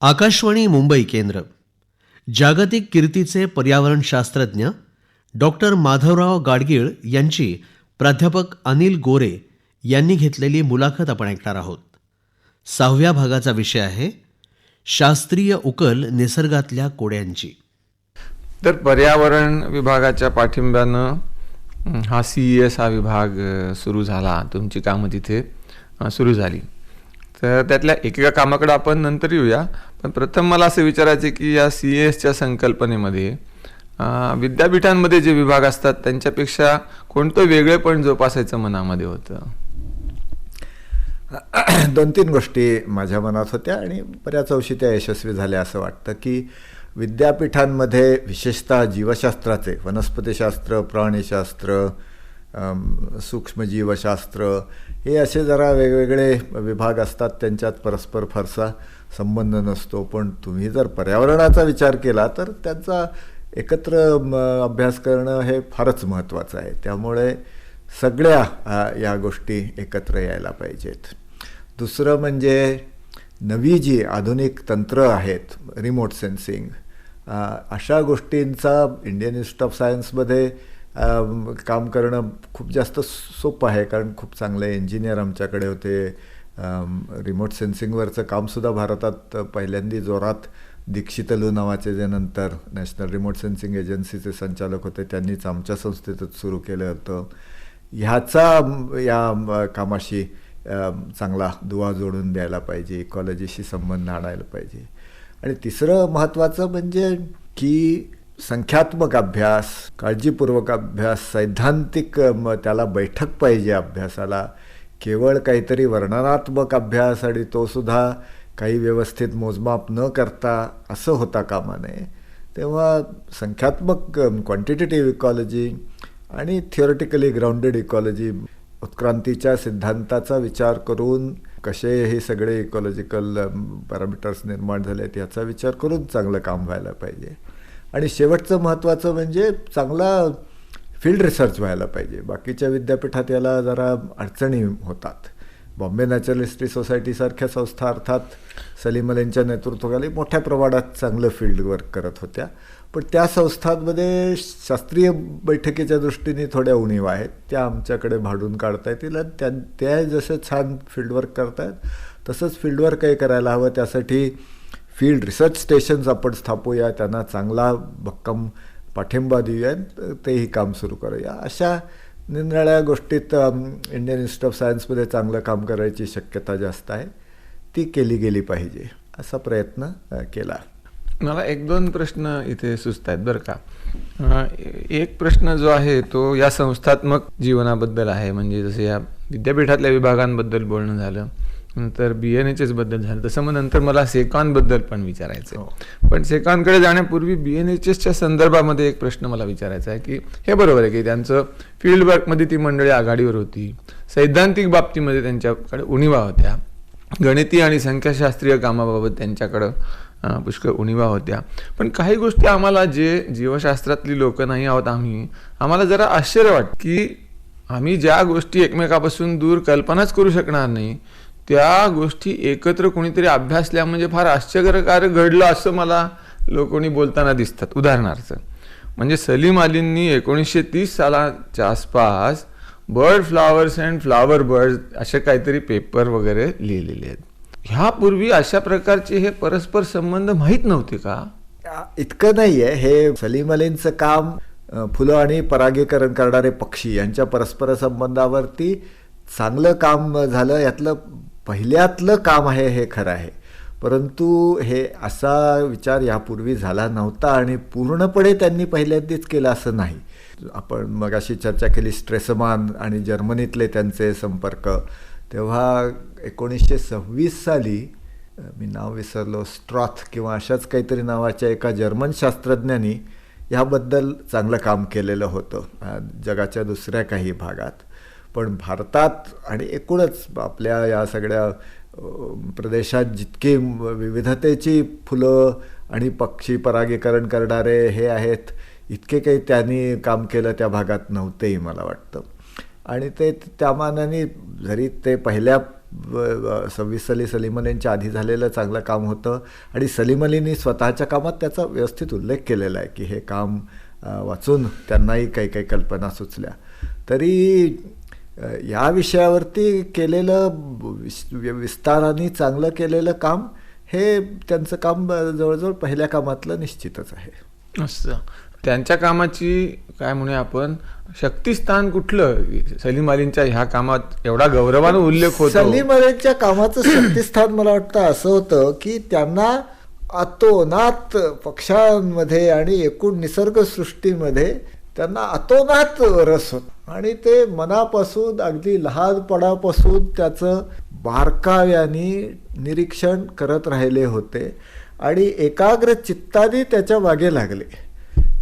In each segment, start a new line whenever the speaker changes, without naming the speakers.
आकाशवाणी मुंबई केंद्र. जागतिक कीर्तीचे पर्यावरणशास्त्रज्ञ डॉक्टर माधवराव गाडगीळ यांची प्राध्यापक अनिल गोरे यांनी घेतलेली मुलाखत आपण ऐकणार आहोत. 6व्या भागाचा विषय आहे शास्त्रीय उकल निसर्गातल्या कोड्यांची.
तर पर्यावरण विभागाच्या पाठिंब्यानं हा CES हा विभाग सुरू झाला. तुमची कामं तिथे सुरू झाली. तर त्यातल्या एकेका कामाकडे आपण नंतर येऊया. पण प्रथम मला असं विचारायचं की या CESच्या संकल्पनेमध्ये विद्यापीठांमध्ये जे विभाग असतात त्यांच्यापेक्षा कोणतं वेगळेपण जोपासायचं मनामध्ये होतं?
2-3 गोष्टी माझ्या मनात होत्या आणि बऱ्याच अंशी त्या यशस्वी झाल्या असं वाटतं. की विद्यापीठांमध्ये विशेषतः जीवशास्त्राचे, वनस्पतीशास्त्र, प्राणीशास्त्र, सूक्ष्मजीवशास्त्र हे असे जरा वेगवेगळे विभाग असतात. त्यांच्यात परस्पर फारसा संबंध नसतो. पण तुम्ही जर पर्यावरणाचा विचार केला तर त्यांचा एकत्र अभ्यास करणं हे फारच महत्त्वाचं आहे. त्यामुळे सगळ्या या गोष्टी एकत्र यायला पाहिजेत. दुसरं म्हणजे नवी जी आधुनिक तंत्र आहेत, रिमोट सेन्सिंग, अशा गोष्टींचा इंडियन इन्स्टिट्यूट ऑफ सायन्समध्ये काम करणं खूप जास्त सोपं आहे. कारण खूप चांगले इंजिनियर आमच्याकडे होते. रिमोट सेन्सिंगवरचं कामसुद्धा भारतात पहिल्यांदा जोरात दीक्षितलू नावाचे जे नंतर नॅशनल रिमोट सेन्सिंग एजन्सीचे संचालक होते त्यांनीच आमच्या संस्थेतच सुरू केलं होतं. ह्याचा या कामाशी चांगला दुवा जोडून द्यायला पाहिजे, इकॉलॉजीशी संबंध आणायला पाहिजे. आणि तिसरं महत्त्वाचं म्हणजे की संख्यात्मक अभ्यास, काळजीपूर्वक अभ्यास, सैद्धांतिक त्याला बैठक पाहिजे अभ्यासाला. केवळ काहीतरी वर्णनात्मक अभ्यास आणि तो सुद्धा काही व्यवस्थित मोजमाप न करता असं होता कामा नये. तेव्हा संख्यात्मक क्वांटिटेटिव्ह इकॉलॉजी आणि थिओरिटिकली ग्राउंडेड इकॉलॉजी, उत्क्रांतीच्या सिद्धांताचा विचार करून कसे हे सगळे इकॉलॉजिकल पॅरामीटर्स निर्माण झाले आहेत याचा विचार करून चांगलं काम व्हायला पाहिजे. आणि शेवटचं महत्त्वाचं म्हणजे चांगला फील्ड रिसर्च व्हायला पाहिजे. बाकीच्या विद्यापीठात याला जरा अडचणी होतात. बॉम्बे नॅचरल हिस्ट्री सोसायटीसारख्या संस्था अर्थात सलीम अलींच्या नेतृत्वाखाली मोठ्या प्रमाणात चांगलं फील्ड वर्क करत होत्या. पण त्या संस्थांमध्ये शास्त्रीय बैठकीच्या दृष्टीने थोड्या उणीवा आहेत. त्या आमच्याकडे भाडून काढता येतील आणि त्या जसं छान फील्डवर्क करतायत तसंच फील्डवर्क काही करायला हवं. त्यासाठी फील्ड रिसर्च स्टेशन्स आपण स्थापूया, त्यांना चांगला भक्कम पाठिंबा देऊया, तेही काम सुरू करूया. अशा निरनिराळ्या गोष्टीत इंडियन इन्स्टिट्यूट ऑफ सायन्समध्ये चांगलं काम करायची शक्यता जास्त आहे. ती केली गेली पाहिजे असा प्रयत्न केला.
मला 1-2 प्रश्न इथे सुचत आहेत बरं का. एक प्रश्न जो आहे तो या संस्थात्मक जीवनाबद्दल आहे. म्हणजे जसं या विद्यापीठातल्या विभागांबद्दल बोलणं झालं, नंतर BNHS बद्दल झालं, तसं मग नंतर मला सेकॉनबद्दल पण विचारायचं आहे. पण सेकॉनकडे जाण्यापूर्वी BNHSच्या संदर्भामध्ये एक प्रश्न मला विचारायचा आहे की हे बरोबर आहे की त्यांचं फील्डवर्कमध्ये ती मंडळी आघाडीवर होती, सैद्धांतिक बाबतीमध्ये त्यांच्याकडे उणीवा होत्या, गणिती आणि संख्याशास्त्रीय कामाबाबत त्यांच्याकडं पुष्कळ उणीवा होत्या. पण काही गोष्टी आम्हाला जे जीवशास्त्रातली लोक नाही आहोत आम्हाला जरा आश्चर्य वाटतं की आम्ही ज्या गोष्टी एकमेकापासून दूर कल्पनाच करू शकणार नाही त्या गोष्टी एकत्र कोणीतरी अभ्यासल्या म्हणजे फार आश्चर्यकारक घडलं असं मला लोकांनी बोलताना दिसतात. उदाहरणार्थ म्हणजे सलीम अलींनी 1930 सालाच्या आसपास bird flowers and flower birds असे काहीतरी पेपर वगैरे लिहिलेले आहेत. ह्यापूर्वी अशा प्रकारचे हे परस्पर संबंध माहीत नव्हते का?
इतकं नाही आहे. हे सलीम अलींचं काम फुलं आणि परागीकरण करणारे पक्षी यांच्या परस्पर संबंधावरती चांगलं काम झालं. यातलं पहिल्यातलं काम आहे हे खरं आहे. परंतु हे असा विचार यापूर्वी झाला नव्हता आणि पूर्णपणे त्यांनी पहिल्यांदाच केला असं नाही. आपण मगाशी चर्चा केली स्ट्रेसमान आणि जर्मनीतले त्यांचे संपर्क. तेव्हा 1926 साली मी नाव विसरलो, स्ट्रॉथ किंवा अशाच काहीतरी नावाच्या एका जर्मन शास्त्रज्ञांनी ह्याबद्दल चांगलं काम केलेलं होतं जगाच्या दुसऱ्या काही भागात. पण भारतात आणि एकूणच आपल्या या सगळ्या प्रदेशात जितकी विविधतेची फुलं आणि पक्षी परागीकरण करणारे हे आहेत इतके काही त्यांनी काम केलं त्या भागात नव्हतेही मला वाटतं. आणि ते त्या मानाने जरी ते पहिल्या 26 साली सलीम अलींच्या आधी झालेलं चांगलं काम होतं आणि सलीम अलींनी स्वतःच्या कामात त्याचा व्यवस्थित उल्लेख केलेला आहे की हे काम वाचून त्यांनाही काही काही कल्पना सुचल्या. तरी या विषयावरती केलेलं विस्ताराने चांगलं केलेलं काम हे त्यांचं काम जवळजवळ पहिल्या कामातलं निश्चितच आहे.
असं त्यांच्या कामाची काय म्हणूया आपण शक्तिस्थान कुठलं? सलीम अलींच्या ह्या कामात एवढा गौरवानं उल्लेख होतो.
सलीम अलींच्या कामाचं शक्तिस्थान मला वाटतं असं होतं की त्यांना अतोनात पक्ष्यांमध्ये आणि एकूण निसर्गसृष्टीमध्ये त्यांना अतोनात रस होता आणि ते मनापासून अगदी लहानपणापासून त्याचं बारकाव्याने निरीक्षण करत राहिले होते आणि एकाग्र चित्ताने त्याच्या मागे लागले.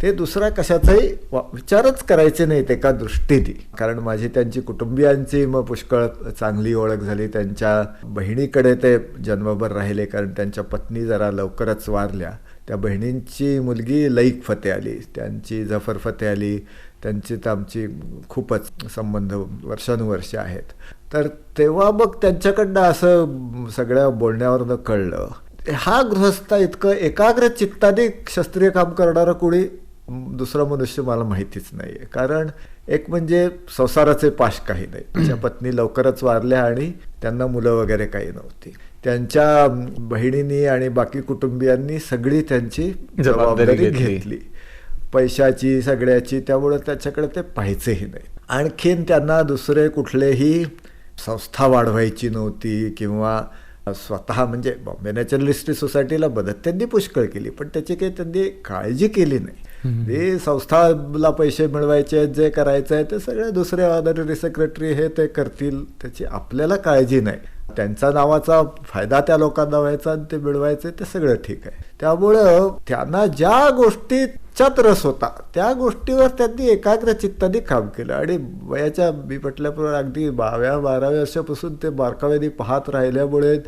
ते दुसरा कशाचाही विचारच करायचे नाहीत एका दृष्टीने. कारण माझी त्यांची कुटुंबियांची मग पुष्कळ चांगली ओळख झाली. त्यांच्या बहिणीकडे ते जन्मभर राहिले कारण त्यांच्या पत्नी जरा लवकरच वारल्या. त्या बहिणींची मुलगी लईक फतेह अली, त्यांची जफर फतेह अली, त्यांची तर आमची खूपच संबंध वर्षानुवर्षे आहेत. तर तेव्हा मग त्यांच्याकडनं असं सगळ्या बोलण्यावरनं कळलं हा गृहस्थ इतकं एकाग्र चित्ताने शास्त्रीय काम करणारं कोणी दुसरा मनुष्य मला माहितीच नाही आहे. कारण एक म्हणजे संसाराचे पाश काही नाही. त्याच्या पत्नी लवकरच वारल्या आणि त्यांना मुलं वगैरे काही नव्हती. त्यांच्या बहिणींनी आणि बाकी कुटुंबियांनी सगळी त्यांची जबाबदारी घेतली पैशाची सगळ्याची. त्यामुळे त्याच्याकडे ते पाहायचेही नाही. आणखीन त्यांना दुसरे कुठलेही संस्था वाढवायची नव्हती किंवा स्वतः म्हणजे बॉम्बे नॅचरलिस्ट सोसायटीला मदत त्यांनी पुष्कळ केली पण त्याची काही त्यांनी काळजी केली नाही. ते संस्थाला पैसे मिळवायचे जे करायचं आहे ते सगळे दुसरे ऑनररी सेक्रेटरी हे ते करतील, त्याची आपल्याला काळजी नाही. त्यांचा नावाचा फायदा त्या लोकांना व्हायचा आणि ते मिळवायचे ते सगळं ठीक आहे. त्यामुळं त्यांना ज्या गोष्टीच्यात रस होता त्या गोष्टीवर त्यांनी एकाग्र चित्ताने काम केलं आणि वयाच्या मी म्हटल्याप्रमाणे अगदी 12व्या वर्षापासून ते बारकाव्याने पाहत राहिल्यामुळे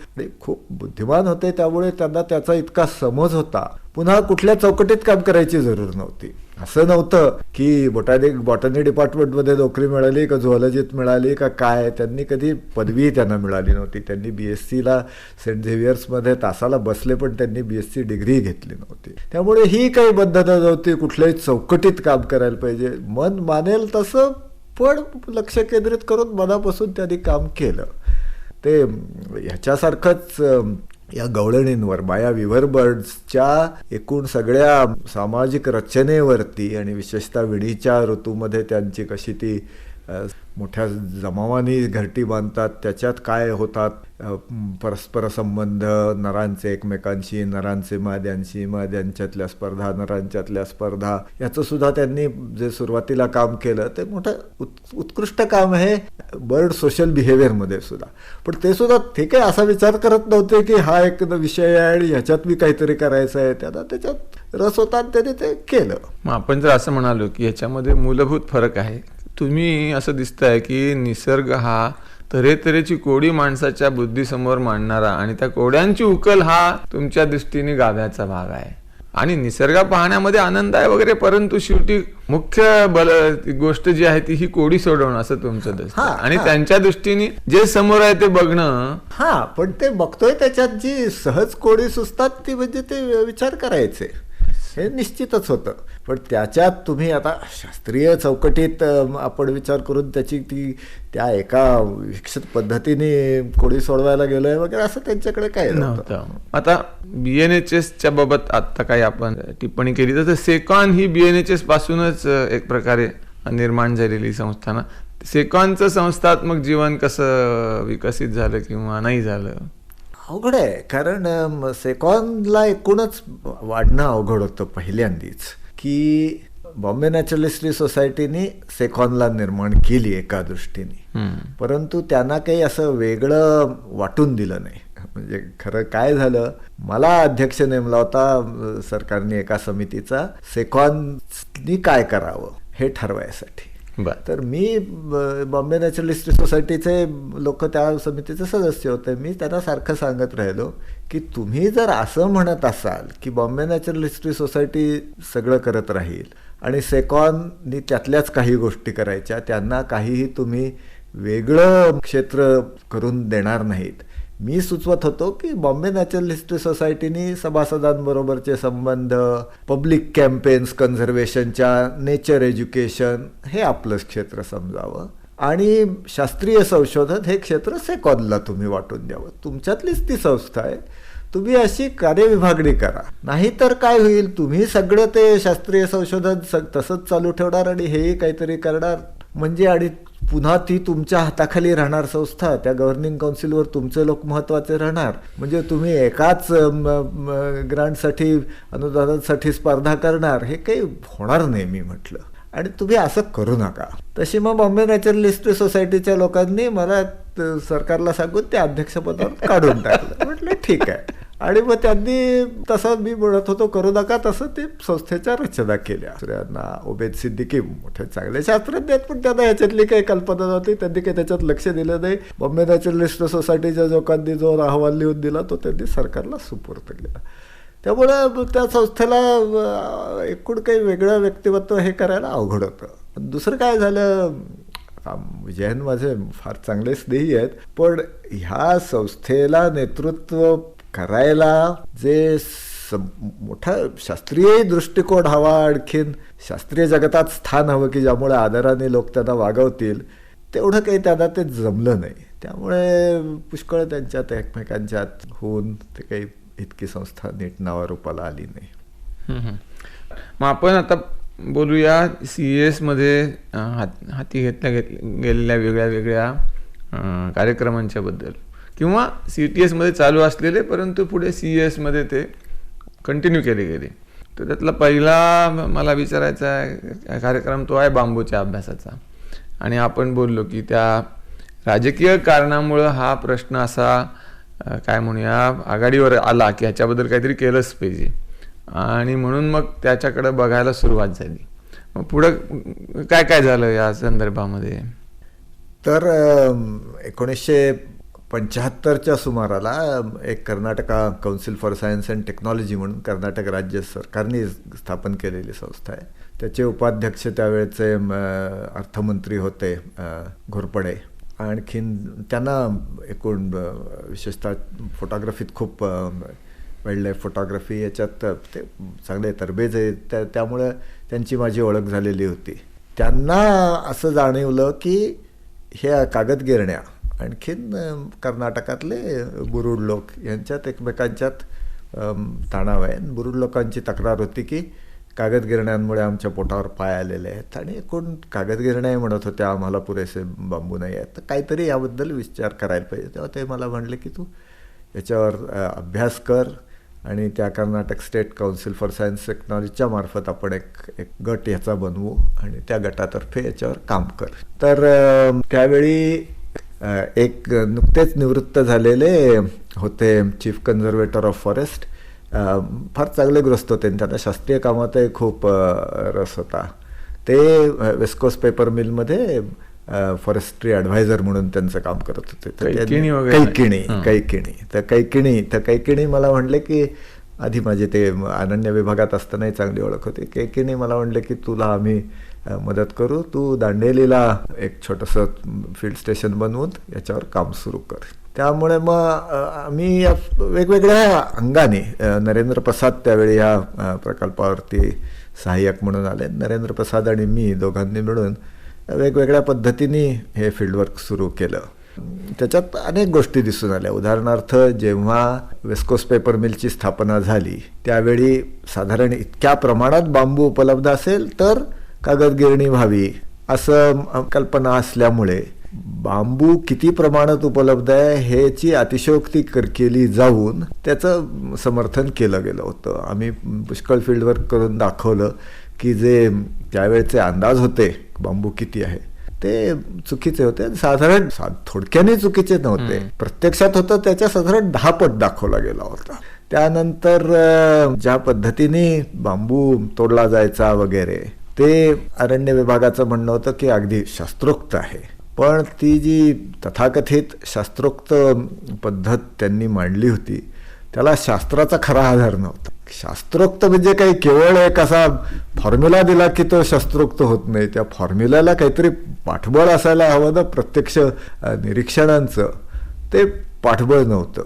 खूप बुद्धिमान होते. त्यामुळे त्यांना त्याचा इतका समज होता. पुन्हा कुठल्या चौकटीत काम करायची जरूर नव्हती. असं नव्हतं की बॉटनी डिपार्टमेंटमध्ये नोकरी मिळाली का झुऑलॉजीत मिळाली का काय. त्यांनी कधी पदवी त्यांना मिळाली नव्हती. त्यांनी BScला सेंट झेवियर्समध्ये तासाला बसले पण त्यांनी BSc डिग्री घेतली नव्हती. त्यामुळे ही काही बद्धता नव्हती कुठल्याही चौकटीत काम करायला पाहिजे. मन मानेल तसं पण लक्ष केंद्रित करून मनापासून त्यांनी काम केलं. ते ह्याच्यासारखंच या गवळणींवर माया विव्हरबर्ड्सच्या एकूण सगळ्या सामाजिक रचनेवरती आणि विशेषतः विणीच्या ऋतूमध्ये त्यांची कशी ती मोठ्या जमावानी घरटी बांधतात त्याच्यात काय होतात परस्पर संबंध नरांचे एकमेकांशी, नरांचे माद्यांशी, माद्यांच्यातल्या स्पर्धा, नरांच्यातल्या स्पर्धा, याचं सुद्धा त्यांनी जे सुरुवातीला काम केलं ते मोठं उत्कृष्ट काम आहे बर्ड सोशल बिहेवियरमध्ये सुद्धा. पण ते सुद्धा ते काही असा विचार करत नव्हते की हा एक विषय आहे आणि ह्याच्यात मी काहीतरी करायचं आहे. त्यांना त्याच्यात रस होता आणि त्यांनी ते केलं.
मग आपण जर असं म्हणालो की ह्याच्यामध्ये मूलभूत फरक आहे. तुम्ही असं दिसतंय की निसर्ग हा तऱ्हेतऱ्हेची कोडी माणसाच्या बुद्धीसमोर मांडणारा आणि त्या कोड्यांची उकल हा तुमच्या दृष्टीने गाभ्याचा भाग आहे आणि निसर्ग पाहण्यामध्ये आनंद आहे वगैरे, परंतु शेवटी मुख्य गोष्ट जी आहे ती ही कोडी सोडवणं असं तुमचं दिसतं आणि त्यांच्या दृष्टीने जे समोर आहे ते बघणं.
पण ते बघतोय त्याच्यात जी सहज कोडी सुचतात ती म्हणजे ते विचार करायचे हे निश्चितच होतं. पण त्याच्यात तुम्ही आता शास्त्रीय चौकटीत आपण विचार करून त्याची ती त्या एका विकसित पद्धतीने कोडी सोडवायला गेलोय वगैरे असं त्यांच्याकडे काय नव्हतं.
आता BNHSच्या बाबत आता काही आपण टिप्पणी केली तर सेकॉन ही BNHS पासूनच एक प्रकारे निर्माण झालेली संस्था ना. सेकॉनचं संस्थात्मक जीवन कसं विकसित झालं किंवा नाही झालं?
अवघड आहे. कारण सेकॉनला एकूणच वाढणं अवघड होतं पहिल्यांदीच की बॉम्बे नॅचरलिस्ट सोसायटीने सेकॉनला निर्माण केली एका दृष्टीने, परंतु त्यांना काही असं वेगळं वाटून दिलं नाही. म्हणजे खरं काय झालं, मला अध्यक्ष नेमला होता सरकारने एका समितीचा सेकॉननी काय करावं हे ठरवायसाठी. तर मी बॉम्बे नॅचरलिस्ट सोसायटीचे लोक त्या समितीचे सदस्य होते. मी त्यांना सारखं सांगत राहिलो की तुम्ही जर असं म्हणत असाल की बॉम्बे नॅचरलिस्ट सोसायटी सगळं करत राहील आणि सेकॉननी त्यातल्याच काही गोष्टी करायच्या, त्यांना काहीही तुम्ही वेगळं क्षेत्र करून देणार नाहीत. मी सुचवत होतो की बॉम्बे नॅचरल हिस्ट्री सोसायटीनी सभासदांबरोबरचे संबंध, पब्लिक कॅम्पेन्स कन्झर्वेशनच्या, नेचर एज्युकेशन हे आपलं क्षेत्र समजावं आणि शास्त्रीय संशोधन हे क्षेत्र सेकॉदला तुम्ही वाटून द्यावं. तुमच्यातलीच ती संस्था आहे, तुम्ही अशी कार्यविभागणी करा. नाहीतर काय होईल, तुम्ही सगळं ते शास्त्रीय संशोधन तसंच चालू ठेवणार आणि हेही काहीतरी करणार म्हणजे, आणि पुन्हा ती तुमच्या हाताखाली राहणार संस्था, त्या गव्हर्निंग काउन्सिलवर तुमचे लोक महत्त्वाचे राहणार. म्हणजे तुम्ही एकाच ग्रांटसाठी, अनुदानासाठी स्पर्धा करणार, हे काही होणार नाही मी म्हटलं. आणि तुम्ही असं करू नका. तशी मग बॉम्बे नॅचरल हिस्ट्री सोसायटीच्या लोकांनी मला सरकारला सांगून त्या अध्यक्षपदावर काढून टाकलं. म्हटलं ठीक आहे. आणि मग त्यांनी तसं मी म्हणत होतो करू नका तसं ते संस्थेच्या रचना केल्या. दुसऱ्यांना ओबेद सिद्दीकी मोठे चांगले शास्त्रज्ञ आहेत, पण त्यांना याच्यातली काही कल्पना नव्हती, त्यांनी काही त्याच्यात लक्ष दिलं नाही. बॉम्बे नॅचरल हिस्ट्री सोसायटीच्या लोकांनी जो अहवाल लिहून दिला तो त्यांनी सरकारला सुपूर्द केला. त्यामुळं त्या संस्थेला एकूण काही वेगळं व्यक्तिमत्व हे करायला अवघड होतं. दुसरं काय झालं, विजयन माझे फार चांगले स्नेही आहेत, पण ह्या संस्थेला नेतृत्व करायला जे मोठा शास्त्रीय दृष्टिकोन हवा, आणखीन शास्त्रीय जगतात स्थान हवं की ज्यामुळे आदराने लोक त्यांना वागवतील, तेवढं काही त्यांना ते जमलं नाही. त्यामुळे पुष्कळ त्यांच्यात एकमेकांच्यात होऊन ते काही इतकी संस्था नीट नावारूपाला आली नाही.
मग आपण आता बोलूया CES मध्ये हाती घेतल्या गेलेल्या वेगळ्या वेगळ्या कार्यक्रमांच्या बद्दल, किंवा CTS मध्ये चालू असलेले परंतु पुढे CES मध्ये ते कंटिन्यू केले गेले. तर त्यातला पहिला मला विचारायचा आहे कार्यक्रम तो आहे बांबूच्या अभ्यासाचा. आणि आपण बोललो की त्या राजकीय कारणामुळं हा प्रश्न असा काय म्हणूया आघाडीवर आला की ह्याच्याबद्दल काहीतरी केलंच पाहिजे, आणि म्हणून मग त्याच्याकडे बघायला सुरुवात झाली. मग पुढं काय काय झालं या संदर्भामध्ये?
तर 1975च्या सुमाराला एक Karnataka council for science and technology म्हणून कर्नाटक राज्य सरकारने स्थापन केलेली संस्था आहे. त्याचे उपाध्यक्ष त्यावेळेचे अर्थमंत्री होते घोरपडे. आणखीन त्यांना एकूण विशेषतः फोटोग्राफीत खूप वाईल्ड लाईफ फोटोग्राफी याच्यात ते चांगले तरबेज आहे, त्यामुळं त्यांची माझी ओळख झालेली होती. त्यांना असं जाणवलं की ह्या कागदगिरण्या आणखीन कर्नाटकातले बुरुड लोक यांच्यात एकमेकांच्यात तणाव आहे. बुरुड लोकांची तक्रार होती की कागदगिरण्यांमुळे आमच्या पोटावर पाय आलेले आहेत आणि एकूण कागदगिरण्या म्हणत होत्या आम्हाला पुरेसे बांबू नाही आहेत, तर काहीतरी याबद्दल विचार करायला पाहिजे. तेव्हा ते मला म्हणले की तू याच्यावर अभ्यास कर आणि त्या Karnataka state council for science टेक्नॉलॉजीच्या मार्फत आपण एक गट याचा बनवू आणि त्या गटातर्फे याच्यावर काम कर. तर त्यावेळी एक नुकतेच निवृत्त झालेले होते चीफ कन्झर्वेटर ऑफ फॉरेस्ट, फार चांगले गृहस्थ होते, त्यांना शास्त्रीय कामातही खूप रस होता. ते वेस्कोस पेपर मिलमध्ये फॉरेस्ट्री ॲडव्हायझर म्हणून त्यांचं काम करत होते. कैकिणी मला म्हणले की आधी माझी ते अनन्य विभागात असतानाही चांगली ओळख होती. कैकिणी मला म्हणले की तुला आम्ही मदत करू, तू दांडेलीला एक छोटंसं फील्ड स्टेशन बनवून याच्यावर काम सुरू कर. त्यामुळे मग आम्ही या वेगवेगळ्या अंगाने नरेंद्र प्रसाद त्यावेळी ह्या प्रकल्पावरती सहाय्यक म्हणून आले. नरेंद्र प्रसाद आणि मी दोघांनी मिळून वेगवेगळ्या पद्धतीने हे फील्डवर्क सुरू केलं. त्याच्यात अनेक गोष्टी दिसून आल्या. उदाहरणार्थ जेव्हा वेस्कोस पेपर मिलची स्थापना झाली त्यावेळी साधारण इतक्या प्रमाणात बांबू उपलब्ध असेल तर कागदगिरणी व्हावी असं कल्पना असल्यामुळे बांबू किती प्रमाणात उपलब्ध आहे ह्याची अतिशयोक्ती केली जाऊन त्याचं समर्थन केलं गेलं होतं. आम्ही पुष्कळ फील्डवर्क करून दाखवलं की जे त्यावेळेचे अंदाज होते बांबू किती आहे ते चुकीचे होते. साधारण थोडक्याने चुकीचे नव्हते, प्रत्यक्षात होतं त्याच्या साधारण 10 पट दाखवला गेला होता. त्यानंतर ज्या पद्धतीने बांबू तोडला जायचा वगैरे ते अरण्य विभागाचं म्हणणं होतं की अगदी शास्त्रोक्त आहे. पण ती जी तथाकथित शास्त्रोक्त पद्धत त्यांनी मांडली होती त्याला शास्त्राचा खरा आधार नव्हता. शास्त्रोक्त म्हणजे काही केवळ एक असा फॉर्म्युला दिला की तो शास्त्रोक्त होत नाही. त्या फॉर्म्युल्याला काहीतरी पाठबळ असायला हवं ना. प्रत्यक्ष निरीक्षणांचं ते पाठबळ नव्हतं.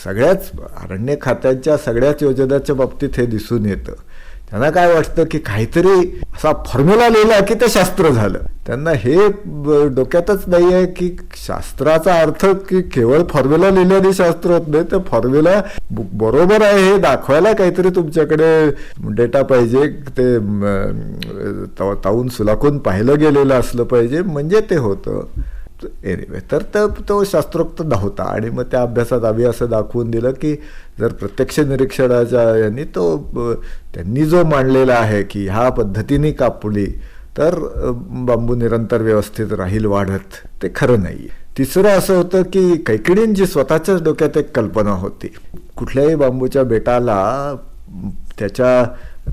सगळ्याच अरण्य खात्यांच्या सगळ्याच योजनाच्या बाबतीत हे दिसून येतं. त्यांना काय वाटतं की काहीतरी असा फॉर्म्युला लिहिला की ते शास्त्र झालं. त्यांना हे डोक्यातच नाही आहे की शास्त्राचा अर्थ की केवळ फॉर्म्युला लिहिल्याने शास्त्र होत नाही. तर फॉर्म्युला बरोबर आहे हे दाखवायला काहीतरी तुमच्याकडे डेटा पाहिजे. ते तावून सुलाखून पाहिलं गेलेलं असलं पाहिजे म्हणजे ते होतं. एनिवे तर तो शास्त्रोक्त नव्हता. आणि मग त्या अभ्यासात आम्ही असं दाखवून दिलं की जर प्रत्यक्ष निरीक्षणाच्या यांनी त्यांनी जो मांडलेला आहे की ह्या पद्धतीने कापली तर बांबू निरंतर व्यवस्थित राहील वाढत, ते खरं नाही. तिसरं असं होतं की कैकेडींची स्वतःच्याच डोक्यात एक कल्पना होती. कुठल्याही बांबूच्या बेटाला त्याच्या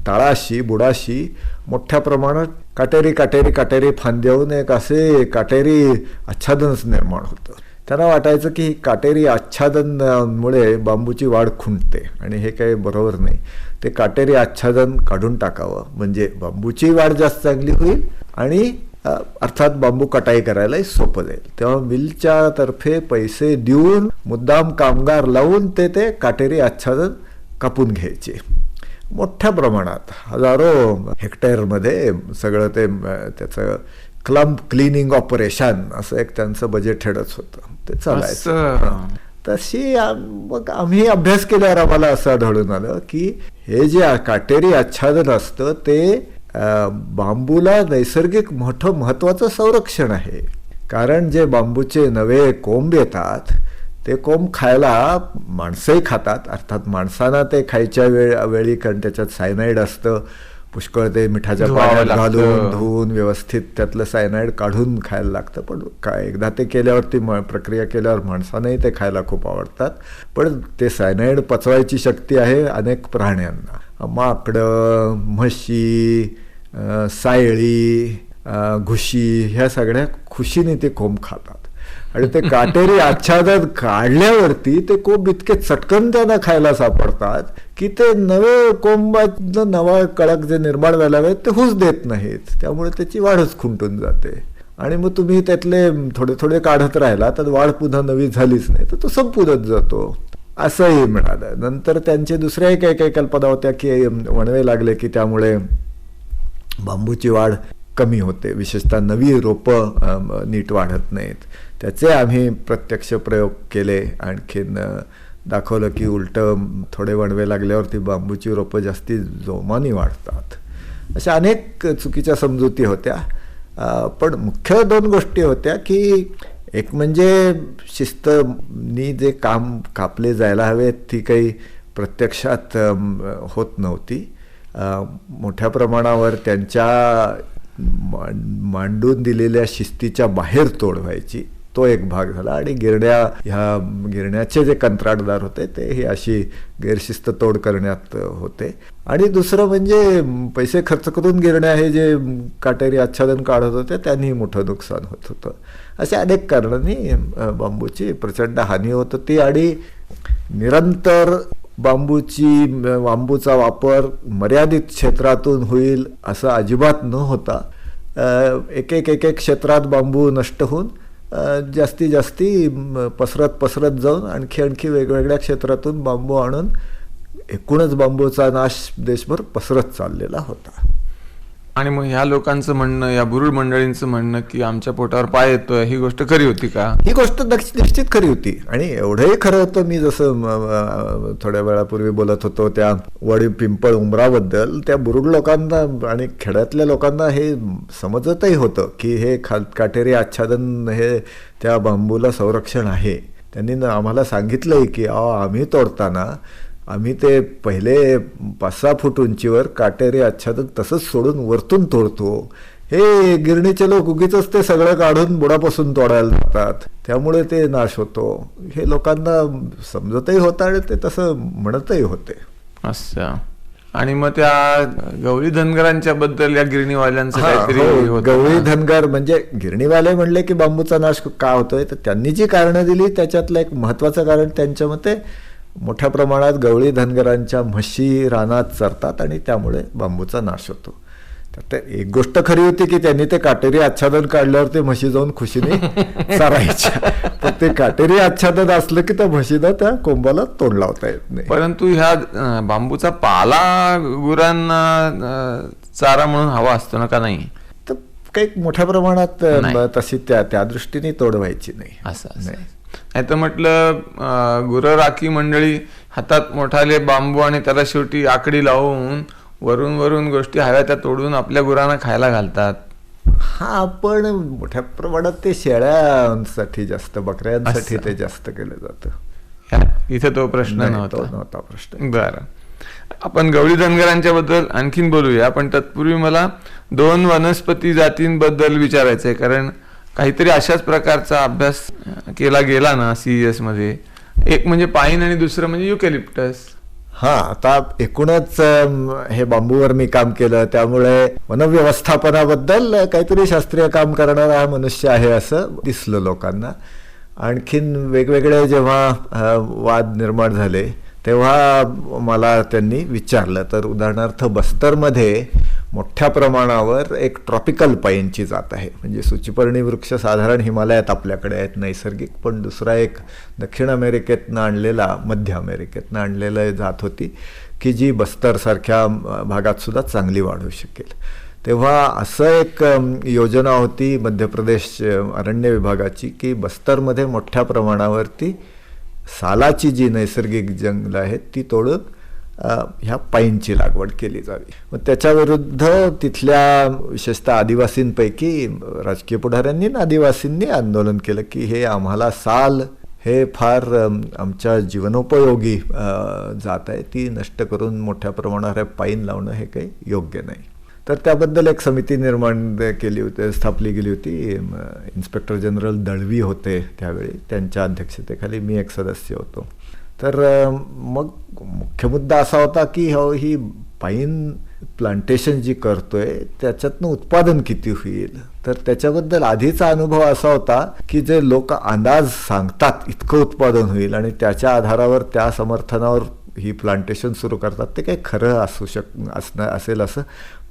तळाशी बुडाशी मोठ्या प्रमाणात काटेरी फांद्याहून एक असे काटेरी आच्छादनच निर्माण होतं. त्यांना वाटायचं की काटेरी आच्छादनमुळे बांबूची वाढ खुंटते आणि हे काही बरोबर नाही. ते काटेरी आच्छादन काढून टाकावं म्हणजे बांबूची वाढ जास्त चांगली होईल आणि अर्थात बांबू कटाई करायलाही सोपं जाईल. तेव्हा मिलच्या तर्फे पैसे देऊन मुद्दाम कामगार लावून ते काटेरी आच्छादन कापून घ्यायचे. मोठ्या प्रमाणात हजारो हेक्टरमध्ये सगळं ते त्याचं क्लम्प क्लिनिंग ऑपरेशन असं एक त्यांचं बजेट हेडच होतं. ते चालायचं. तशी मग आम्ही अभ्यास केल्यावर आम्हाला असं आढळून आलं की हे जे काटेरी आच्छादन असतं ते बांबूला नैसर्गिक मोठं महत्वाचं संरक्षण आहे. कारण जे बांबूचे नवे कोंब येतात ते कोंब खायला माणसंही खातात. अर्थात माणसांना ते खायच्या वेळी कारण त्याच्यात सायनाईड असतं पुष्कळ. ते मिठाच्या पाण्यात घालून धुवून व्यवस्थित त्यातलं सायनाईड काढून खायला लागतं. पण एकदा ते केल्यावरती प्रक्रिया केल्यावर माणसांनाही ते खायला खूप आवडतात. पण ते सायनाईड पचवायची शक्ती आहे अनेक प्राण्यांना. माकडं, म्हशी, सायळी, घुशी ह्या सगळ्या खुशीने ते कोंब खातात. आणि ते काटेरी आच्छादन काढल्यावरती ते कोंब इतके चटकन त्यांना खायला सापडतात की ते नवे कोंबातलं नवा कळक जे निर्माण व्हायला हवे ते होऊच देत नाहीत. त्यामुळे त्याची वाढच खुंटून जाते. आणि मग तुम्ही त्यातले थोडे थोडे काढत राहिला तर वाढ पुन्हा नवी झालीच नाही तर तो संपूनच जातो. असंही मिळालं. नंतर त्यांचे दुसऱ्याही काही कल्पना होत्या की वणवे लागले की त्यामुळे बांबूची वाढ कमी होते, विशेषतः नवी रोपं नीट वाढत नाहीत. त्याचे आम्ही प्रत्यक्ष प्रयोग केले. आणखीन दाखवलं की उलटं थोडे वणवे लागल्यावरती बांबूची रोपं जास्ती जोमाने वाढतात. अशा अनेक चुकीच्या समजुती होत्या. पण मुख्य दोन गोष्टी होत्या की एक म्हणजे शिस्तनी जे काम कापले जायला हवे ती काही प्रत्यक्षात होत नव्हती. मोठ्या प्रमाणावर त्यांच्या मांडून दिलेल्या शिस्तीच्या बाहेर तोड व्हायची. तो एक भाग झाला. आणि गिरण्याचे जे कंत्राटदार होते ते ही अशी गैरशिस्त तोड करण्यात होते. आणि दुसरं म्हणजे पैसे खर्च करून गिरण्या हे जे काटेरी आच्छादन काढत होते त्यांनी मोठं नुकसान होत होतं. अशा अनेक कारणांनी बांबूची प्रचंड हानी होत होती. आणि निरंतर बांबूचा वापर मर्यादित क्षेत्रातून होईल असं अजिबात न होता एक क्षेत्रात बांबू नष्ट होऊन जास्ती पसरत जाऊन आणखी वेगवेगळ्या क्षेत्रातून बांबू आणून एकूणच बांबूचा नाश देशभर पसरत चाललेला होता.
आणि मग ह्या लोकांचं म्हणणं, या बुरुड मंडळींचं म्हणणं की आमच्या पोटावर पाय येतोय, ही गोष्ट खरी होती का?
ही गोष्ट निश्चित खरी होती. आणि एवढंही खरं होतं, मी जसं थोड्या वेळापूर्वी बोलत होतो त्या वडी पिंपळ उंबराबद्दल, त्या बुरुड लोकांना आणि खेड्यातल्या लोकांना हे समजतही होतं की हे काटेरी आच्छादन हे त्या बांबूला संरक्षण आहे. त्यांनी आम्हाला सांगितलंय की आम्ही तोडताना आम्ही ते पहिले 5-6 फूट उंचीवर काटेरी आच्छादन तसंच सोडून वरतून तोडतो. हे गिरणीचे लोक उगीच ते सगळं काढून बुडापासून तोडायला जातात, त्यामुळे ते नाश होतो. हे लोकांना समजतही होतं आणि ते तसं म्हणतही होते.
अच्छा. आणि मग त्या गवळी धनगरांच्या बद्दल या गिरणीवाल्यांचं काहीतरी होतं.
गवळी धनगर म्हणजे गिरणीवाले म्हणले की बांबूचा नाश का होतोय, तर त्यांनी जी कारणं दिली त्याच्यातलं एक महत्वाचं कारण त्यांच्या मते मोठ्या प्रमाणात गवळी धनगरांच्या म्हशी रानात चरतात आणि त्यामुळे बांबूचा नाश होतो. तर एक गोष्ट खरी होती की त्यांनी ते काटेरी आच्छादन काढल्यावर ते म्हशी जाऊन खुशीने चरायच्या, पण ते काटेरी आच्छादन असलं की त्या म्हशीनं त्या कोंबाला तोंड लावता येत नाही.
परंतु ह्या बांबूचा पाला गुरांना चारा म्हणून हवा असतो ना, का नाही?
तर काही मोठ्या प्रमाणात
नाही.
तशी त्या दृष्टीने तोड व्हायची नाही.
असं नाही तर म्हटलं गुरं राखी मंडळी हातात मोठाले बांबू आणि त्याला शेवटी आकडी लावून वरून गोष्टी हव्या त्या तोडून आपल्या गुरांना खायला घालतात.
हा, पण मोठ्या प्रमाणात ते शेळ्यांसाठी जास्त, बकऱ्यांसाठी ते जास्त केलं जातं.
इथे तो प्रश्न
नव्हता प्रश्न.
बरं, आपण गवळी धनगरांच्या बद्दल आणखीन बोलूया, पण तत्पूर्वी मला 2 वनस्पती जातींबद्दल विचारायचंय, कारण काहीतरी अशाच प्रकारचा अभ्यास केला गेला ना CES मध्ये. एक म्हणजे पाईन आणि दुसरं म्हणजे युकॅलिप्टस.
हा, आता एकूणच हे बांबूवर मी काम केलं, त्यामुळे वनव्यवस्थापनाबद्दल काहीतरी शास्त्रीय काम करणारा हा मनुष्य आहे असं दिसलं लोकांना. आणखीन वेगवेगळे जेव्हा वाद निर्माण झाले तेव्हा मला त्यांनी विचारलं, तर उदाहरणार्थ बस्तरमध्ये मोठ्या प्रमाणावर एक ट्रॉपिकल पाईनची जात आहे, म्हणजे सूचीपर्णी वृक्ष साधारण हिमालयात आपल्याकडे आहेत नैसर्गिक, पण दुसरा एक दक्षिण अमेरिकेतनं आणलेला, मध्य अमेरिकेतनं आणलेला जात होती की जी बस्तरसारख्या भागात सुद्धा चांगली वाढू शकेल. तेव्हा असं एक योजना होती मध्य प्रदेश अरण्य विभागाची की बस्तरमध्ये मोठ्या प्रमाणावरती सालाची जी नैसर्गिक जंगलं आहेत ती तोडून ह्या पाईनची लागवड केली जावी. मग त्याच्याविरुद्ध तिथल्या विशेषतः आदिवासींपैकी राजकीय पुढाऱ्यांनी आणि आदिवासींनी आंदोलन केलं की हे आम्हाला साल हे फार आमच्या जीवनोपयोगी जात आहे, ती नष्ट करून मोठ्या प्रमाणावर पाईन लावणं हे काही योग्य नाही. तर त्याबद्दल एक समिती स्थापली गेली होती. इन्स्पेक्टर जनरल दळवी होते त्यावेळी, त्यांच्या अध्यक्षतेखाली मी एक सदस्य होतो. तर मग मुख्य मुद्दा असा होता की ही पाईन प्लांटेशन जी करतोय त्याच्यातनं उत्पादन किती होईल. तर त्याच्याबद्दल आधीचा अनुभव असा होता की जे लोक अंदाज सांगतात इतकं उत्पादन होईल आणि त्याच्या आधारावर त्या समर्थनावर ही प्लांटेशन सुरू करतात, ते काही खरं असेल असं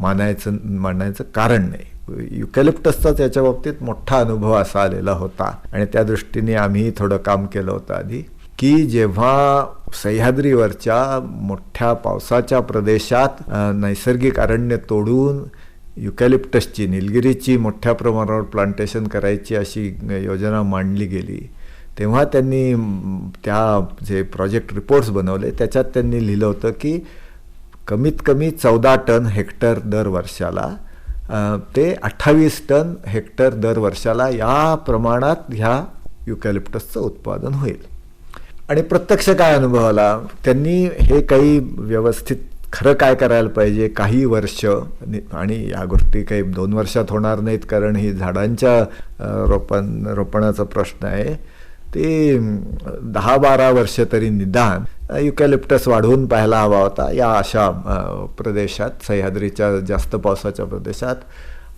मानायचं कारण नाही. युकॅलिप्टसचा त्याच्या बाबतीत मोठा अनुभव असा आलेला होता आणि त्या दृष्टीने आम्ही थोडं काम केलं होतं आधी, की जेव्हा सह्याद्रीवरच्या मोठ्या पावसाच्या प्रदेशात नैसर्गिक अरण्य तोडून युकॅलिप्टसची, निलगिरीची मोठ्या प्रमाणावर प्लांटेशन करायची अशी योजना मांडली गेली, तेव्हा त्यांनी त्या जे प्रोजेक्ट रिपोर्ट्स बनवले त्याच्यात त्यांनी लिहिलं होतं की कमीत कमी 14 टन हेक्टर दर वर्षाला ते 28 टन हेक्टर दर वर्षाला या प्रमाणात ह्या युकॅलिप्टसचं उत्पादन होईल. आणि प्रत्यक्ष काय अनुभव आला, त्यांनी हे काही व्यवस्थित खरं काय करायला पाहिजे, काही वर्ष, आणि या गोष्टी काही 2 वर्षात होणार नाहीत कारण ही झाडांच्या रोपणाचा प्रश्न आहे, ते 10-12 वर्ष तरी निदान युकॅलिप्टस वाढवून पाहायला हवा होता या अशा प्रदेशात, सह्याद्रीच्या जास्त पावसाच्या प्रदेशात,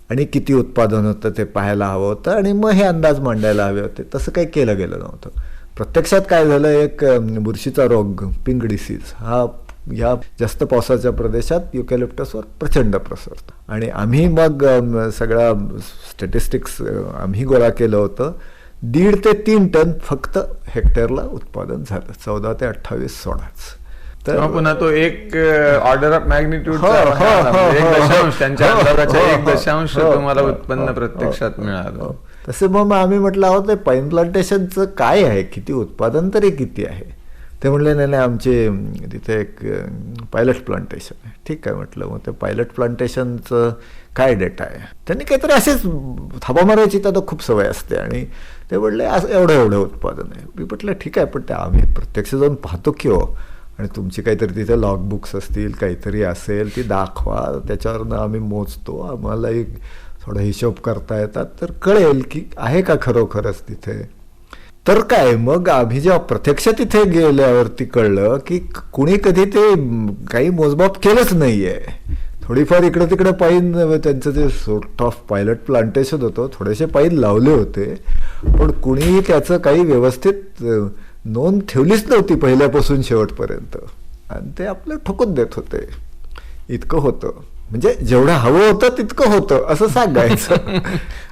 आणि किती उत्पादन होतं ते पाहायला हवं होतं आणि मग हे अंदाज मांडायला हवे होते. तसं काही केलं गेलं नव्हतं. प्रत्यक्षात काय झालं, एक बुरशीचा रोग, पिंक डिसीज, हा या जास्त पावसाच्या प्रदेशात युकॅलिप्टसवर प्रचंड पसरतो. आणि आम्ही मग सगळा स्टॅटिस्टिक्स आम्ही गोळा केलं होतं. 1.5 ते 3 टन फक्त हेक्टरला उत्पादन झालं, 14 ते 28 सोडाच.
तर पुन्हा तो एक ऑर्डर ऑफ मॅग्निट्यूड त्यांच्या अंदाजाच्या 1 तुम्हाला उत्पन्न प्रत्यक्षात मिळालं.
तसे मग आम्ही म्हटलं आहोत ते पाईन प्लांटेशनचं काय आहे, किती उत्पादन तरी किती आहे. ते म्हणले नाही आमचे तिथे एक पायलट प्लांटेशन आहे. ठीक आहे म्हटलं, मग ते पायलट प्लांटेशनचं काय डेटा आहे. त्यांनी काहीतरी असेच थापा मारायची तर खूप सवय असते आणि ते म्हणले असं एवढं उत्पादन आहे. मी म्हटलं ठीक आहे, पण ते आम्ही प्रत्यक्ष जाऊन पाहतो की हो, आणि तुमची काहीतरी तिथे लॉगबुक्स असतील, काहीतरी असेल ती दाखवा, त्याच्यावरनं आम्ही मोजतो, आम्हाला एक थोडा हिशोब करता येतात, तर कळेल की आहे का खरोखरच तिथे. तर काय, मग आम्ही जेव्हा प्रत्यक्ष तिथे गेल्यावरती कळलं की कुणी कधी ते काही मोजमाप केलंच नाहीये. थोडीफार इकडे तिकडे पाईन, त्यांचं जे सॉर्ट ऑफ पायलट प्लांटेशन होतं, थोडेसे पाईन लावले होते, पण कुणीही त्याचं काही व्यवस्थित नोंद ठेवलीच नव्हती पहिल्यापासून शेवटपर्यंत, आणि ते आपलं ठोकून देत होते. इतकं होतं, म्हणजे जेवढं हवं होतं तितकं होतं असं सांगायचं.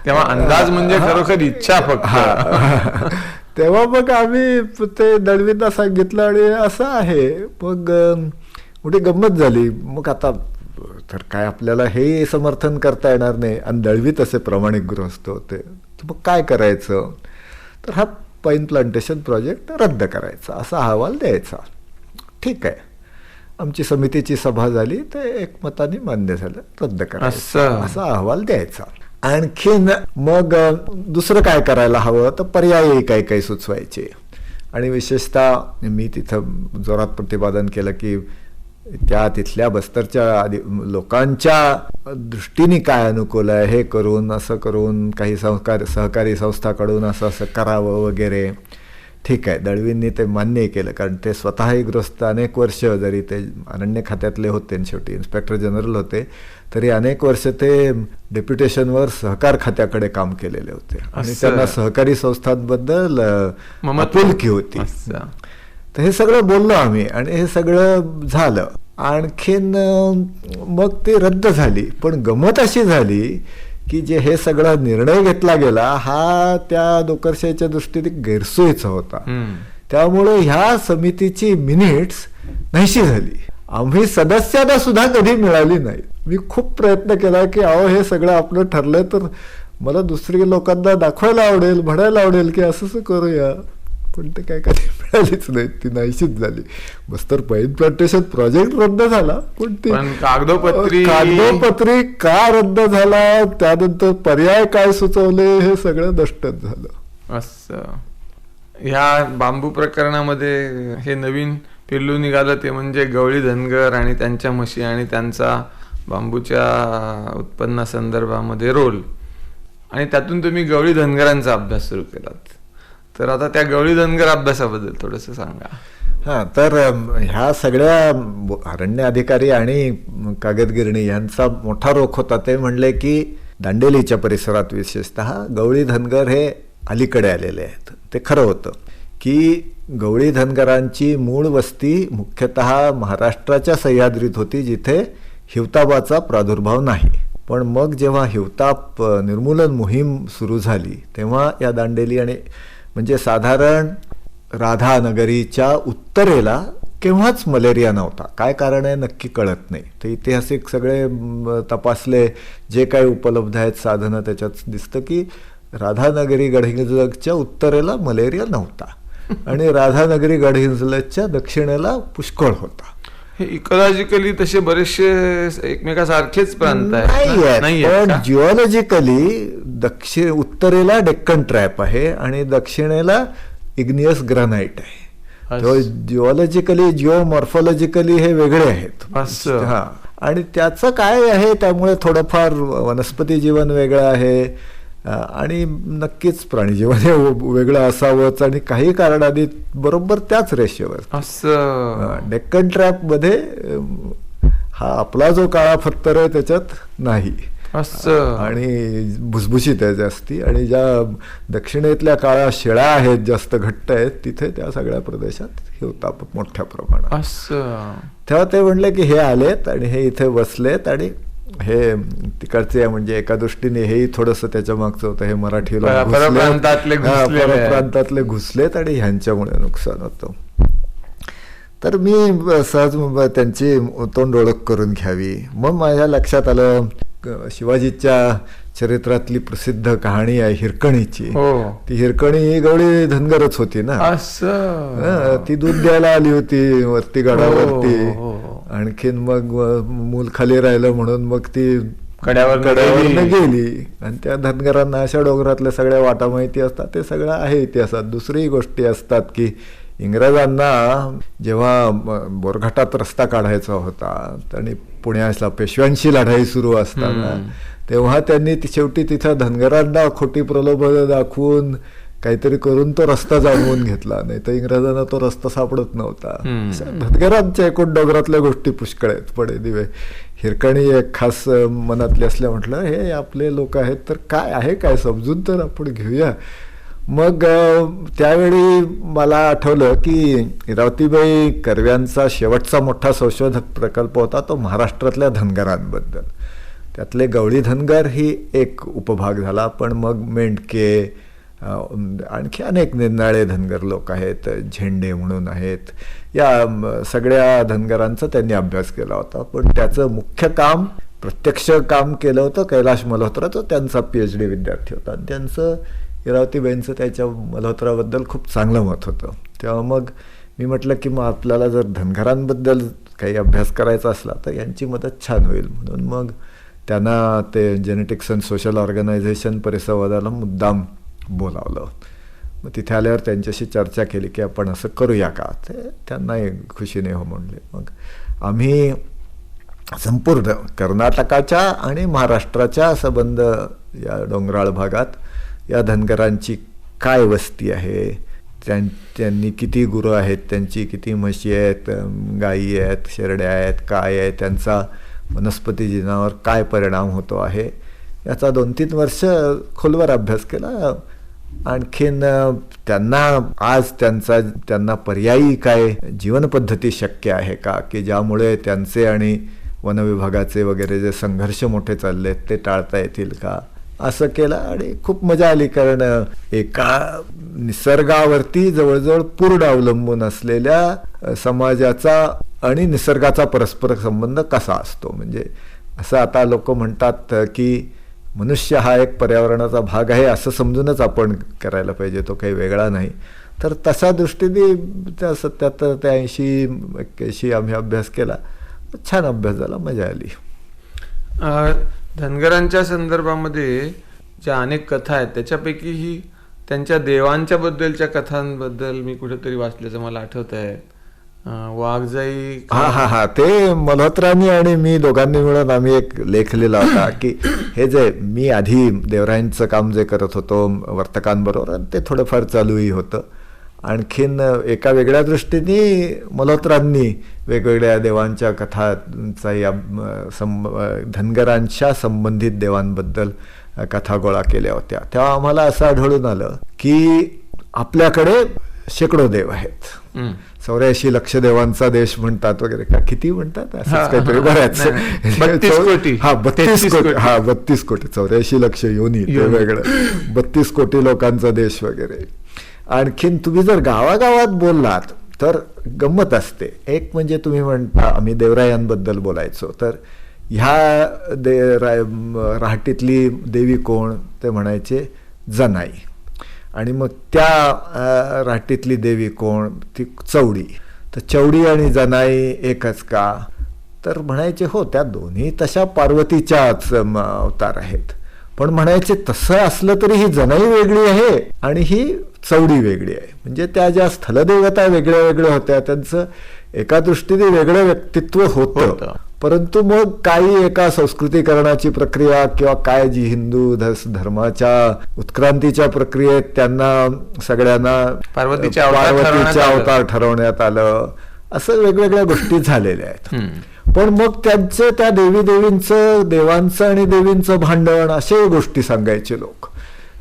तेव्हा अंदाज म्हणजे खरोखर इच्छा फक्त.
तेव्हा मग आम्ही ते दळवींना सांगितलं आणि असं आहे. मग मोठी गंमत झाली. मग आता तर काय आपल्याला हे समर्थन करता येणार नाही, आणि दळवी तसे प्रामाणिक गृहस्थ होते. तर मग काय करायचं, तर हा पाईन प्लांटेशन प्रोजेक्ट रद्द करायचा असा अहवाल द्यायचा. ठीक आहे, आमची समितीची सभा झाली, ते एकमताने मान्य झालं, रद्द करायचं असा अहवाल द्यायचा. आणखीन मग दुसरं काय करायला हवं, तर पर्यायी काही काही सुचवायचे. आणि विशेषतः मी तिथं जोरात प्रतिपादन केलं की त्या तिथल्या बस्तरच्या लोकांच्या दृष्टीने काय अनुकूल आहे हे करून, असं करून काही सहकारी संस्थाकडून असं असं करावं वगैरे. ठीक आहे, दळवींनी ते मान्य केलं, कारण ते स्वतःही गृहस्थ अनेक वर्ष, जरी ते अरण्य खात्यातले होते आणि शेवटी इन्स्पेक्टर जनरल होते, तरी अनेक वर्ष ते डेप्युटेशनवर सहकार खात्याकडे काम केलेले होते, आणि त्यांना सहकारी संस्थांबद्दल आपुलकी होती. तर हे सगळं बोललो आम्ही, आणि हे सगळं झालं. आणखीन मग ते रद्द झाली. पण गमत अशी झाली की जे हे सगळा निर्णय घेतला गेला हा त्या नोकरशाहीच्या दृष्टीने गैरसोयीचा होता. त्यामुळे ह्या समितीची मिनिट्स नाहीशी झाली. आम्ही सदस्यांना सुद्धा कधी मिळाली नाही. मी खूप प्रयत्न केला की अहो हे सगळं आपलं ठरलंय, तर मला दुसरी लोकांना दाखवायला आवडेल, म्हणायला आवडेल की असं करूया, पण ते काय कधी मिळालीच नाही, ती नाहीशीच झाली. बस्तर पाईन प्लांटेशन प्रोजेक्ट रद्द झाला, पण ती कागदोपत्री का रद्द झाला, त्यानंतर पर्याय काय सुचवले, हे सगळं नष्टच झालं.
असं ह्या बांबू प्रकरणामध्ये हे नवीन पिल्लू निघालं ते म्हणजे गवळी धनगर आणि त्यांच्या म्हशी आणि त्यांचा बांबूच्या उत्पन्नासंदर्भामध्ये रोल, आणि त्यातून तुम्ही गवळी धनगरांचा अभ्यास सुरू केलात. तर आता त्या गवळी धनगर अभ्यासाबद्दल थोडंसं सांगा.
हां, तर ह्या सगळ्या अरण्य अधिकारी आणि कागदगिरणी यांचा मोठा रोख होता. ते म्हणले की दांडेलीच्या परिसरात विशेषतः गवळी धनगर हे अलीकडे आलेले आहेत. ते खरं होतं की गवळी धनगरांची मूळ वस्ती मुख्यतः महाराष्ट्राच्या सह्याद्रीत होती, जिथे हिवतापाचा प्रादुर्भाव नाही. पण मग जेव्हा हिवताप निर्मूलन मोहीम सुरू झाली, तेव्हा या दांडेली आणि म्हणजे साधारण राधानगरीच्या उत्तरेला केव्हाच मलेरिया नव्हता. काय कारण आहे नक्की कळत नाही. ते ऐतिहासिक सगळे तपासले, जे काही उपलब्ध आहेत साधनं, त्याच्यात दिसतं की राधानगरी गडहिंग्लजच्या उत्तरेला मलेरिया नव्हता आणि राधानगरी गडहिंग्लजच्या दक्षिणेला पुष्कळ होता.
हे इकॉलॉजिकली तसे बरेचसे एकमेकासारखेच प्रांत
नाही, पण जिओलॉजिकली उत्तरेला डेक्कन ट्रॅप आहे आणि दक्षिणेला इग्नियस ग्रानाइट आहे. जिओलॉजिकली जिओमॉर्फॉलॉजिकली हे वेगळे आहेत. हा, आणि त्याचं काय आहे, त्यामुळे थोडंफार वनस्पती जीवन वेगळं आहे आणि नक्कीच प्राणीजीवन हे वेगळं असावंच, आणि काही कारणाने बरोबर त्याच रेषेवर डेक्कन ट्रॅप मध्ये हा आपला जो काळा पत्थर आहे त्याच्यात नाही आणि भुसभुशीत आहे जास्ती, आणि ज्या दक्षिणेतल्या काळ्या शिळा आहेत जास्त घट्ट आहेत, तिथे त्या सगळ्या प्रदेशात हिवताप मोठ्या प्रमाणात. तेव्हा ते म्हणले की हे आलेत आणि हे इथे बसलेत, आणि हे तिकडचे म्हणजे एका दृष्टीने हेही थोडंसं त्याच्या मागचं होतं, हे मराठीला प्रांतातले घुसलेत आणि ह्यांच्यामुळे नुकसान होतं. तर मी सहज त्यांची तोंड ओळख करून घ्यावी. मग माझ्या लक्षात आलं शिवाजीच्या चरित्रातली प्रसिद्ध कहाणी आहे हिरकणीची. ती हिरकणी ही गवळी धनगरच होती ना. ती दूध द्यायला आली होती वरती गडावरती, आणखीन मग मूल खाली राहिलं म्हणून मग ती कड्यावर गेली, आणि त्या धनगरांना अशा डोंगरातल्या सगळ्या वाटा माहिती असतात. ते सगळं आहे इतिहासात. दुसरी गोष्टी असतात की इंग्रजांना जेव्हा बोरघाटात रस्ता काढायचा होता आणि पुण्याला पेशव्यांशी लढाई सुरू असताना, तेव्हा त्यांनी शेवटी तिथं धनगरांना खोटी प्रलोभनं दाखवून काहीतरी करून तो रस्ता जाणवून घेतला. नाही तर इंग्रजांना तो रस्ता सापडत नव्हता. धनगरांच्या एकूण डोंगरातल्या गोष्टी पुष्कळ आहेत. पण दिवे हिरकणी एक खास मनातली असल्या म्हटलं हे आपले लोक आहेत, तर काय आहे काय समजून तर आपण घेऊया. मग त्यावेळी मला आठवलं की इरावतीबाई कर्व्यांचा शेवटचा मोठा संशोधक प्रकल्प होता तो महाराष्ट्रातल्या धनगरांबद्दल. त्यातले गवळी धनगर ही एक उपभाग झाला, पण मग मेंढके, आणखी अनेक निरनिराळे धनगर लोक आहेत, झेंडे म्हणून आहेत, या सगळ्या धनगरांचा त्यांनी अभ्यास केला होता. पण त्याचं मुख्य काम, प्रत्यक्ष काम केलं होतं कैलाश मल्होत्रा, तो त्यांचा PhD विद्यार्थी होता आणि त्यांचं इरावतीबाईंचं त्याच्या मल्होत्राबद्दल खूप चांगलं मत होतं. तेव्हा मग मी म्हटलं की मग आपल्याला जर धनगरांबद्दल काही अभ्यास करायचा असला तर यांची मदत छान होईल. म्हणून मग त्यांना ते जेनेटिक्स अँड सोशल ऑर्गनायझेशन परिसंवादाला मुद्दाम बोलावलं. मग तिथे आल्यावर त्यांच्याशी चर्चा केली की आपण असं करूया का. ते त्यांनाही खुशीने हो म्हणले. मग आम्ही संपूर्ण कर्नाटकाच्या आणि महाराष्ट्राच्या संबंध या डोंगराळ भागात या धनगरांची काय वस्ती आहे, त्यांनी किती गुरं आहेत, त्यांची किती म्हशी आहेत, गायी आहेत, शेरड्या आहेत, काय आहे, त्यांचा वनस्पती जीवनावर काय परिणाम होतो आहे, याचा 2-3 वर्ष खोलवर अभ्यास केला. आणखीन त्यांना पर्यायी काय जीवनपद्धती शक्य आहे का, की ज्यामुळे त्यांचे आणि वनविभागाचे वगैरे जे संघर्ष मोठे चालले ते टाळता येतील का, असं केलं. आणि खूप मजा आली, कारण एका निसर्गावरती जवळजवळ पूर्ण अवलंबून असलेल्या समाजाचा आणि निसर्गाचा परस्पर संबंध कसा असतो. म्हणजे असं आता लोक म्हणतात की मनुष्य हा एक पर्यावरणाचा भाग आहे असं समजूनच आपण करायला पाहिजे, तो काही वेगळा नाही. तर तशा दृष्टीने त्या 77 ते 80 आम्ही अभ्यास केला. छान अभ्यास झाला, मजा आली.
धनगरांच्या संदर्भामध्ये ज्या अनेक कथा आहेत त्याच्यापैकी ही त्यांच्या देवांच्या बद्दलच्या कथांबद्दल मी कुठेतरी वाचल्याचं मला आठवत आहे. वाघजाई,
हा ते मल्होत्रांनी आणि मी दोघांनी मिळून आम्ही एक लेख लिहिला होता की हे जे मी आधी देवरायांचं काम जे करत होतो वर्तकांबरोबर, ते थोडंफार चालूही होतं. आणखीन एका वेगळ्या दृष्टीने मल्होत्रांनी वेगवेगळ्या देवांच्या कथांचा या धनगरांच्या संबंधित देवांबद्दल कथा गोळा केल्या होत्या. तेव्हा आम्हाला असं आढळून आलं की आपल्याकडे शेकडो देव आहेत. 84 लक्ष देवांचा देश म्हणतात वगैरे, का किती म्हणतात असंच काहीतरी, बऱ्याच
32 कोटी.
32 कोटी 84 लक्ष योनी, ते वेगळं 32 कोटी लोकांचा देश वगैरे. आणखीन तुम्ही जर गावागावात बोललात तर गंमत असते. एक म्हणजे तुम्ही म्हणता आम्ही देवरायांबद्दल बोलायचो, तर ह्या राहटीतली देवी कोण, ते म्हणायचे जनाई. आणि मग त्या राहटीतली देवी कोण, ती चौडी. तर चौडी आणि जनाई एकच का, तर म्हणायचे हो त्या दोन्ही तशा पार्वतीच्याच अवतार आहेत. पण म्हणायचे तसं असलं तरी ही जनाई वेगळी आहे आणि ही चौडी वेगळी आहे. म्हणजे त्या ज्या स्थलदेवता वेगळ्या वेगळ्या होत्या, त्यांचं एका दृष्टीने वेगळं व्यक्तित्व होतं. परंतु मग काही एका संस्कृतीकरणाची प्रक्रिया किंवा काय जी हिंदू धर्माच्या उत्क्रांतीच्या प्रक्रियेत त्यांना सगळ्यांना
पार्वतीच्या
अवतार ठरवण्यात आलं, असं वेगवेगळ्या गोष्टी झालेल्या आहेत. पण मग त्यांचं त्या देवांचं आणि देवींचं भांडण, असे गोष्टी सांगायचे लोक.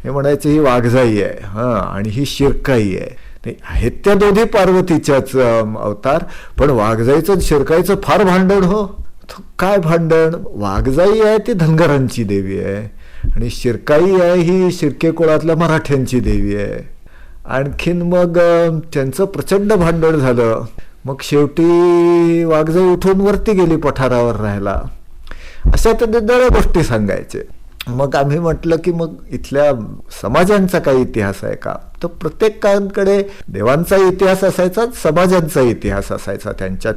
हे म्हणायचे ही वाघजाई आहे आणि ही शिरकाई आहे. आहेत त्या दोन्ही पार्वतीच्याच अवतार, पण वाघजाईचं शिरकाईचं फार भांडण. हो, काय भांडण. वाघजाई आहे ती धनगरांची देवी आहे आणि शिरकाई आहे ही शिर्के कुळातल्या मराठ्यांची देवी आहे. आणखीन मग त्यांचं प्रचंड भांडण झालं. मग शेवटी वाघजाई उठून वरती गेली पठारावर राहायला. अशा त्या गोष्टी सांगायचे. मग आम्ही म्हटलं की मग इथल्या समाजांचा काही इतिहास आहे का, तर प्रत्येकाकडे देवांचा इतिहास असायचा, समाजांचा इतिहास असायचा त्यांच्या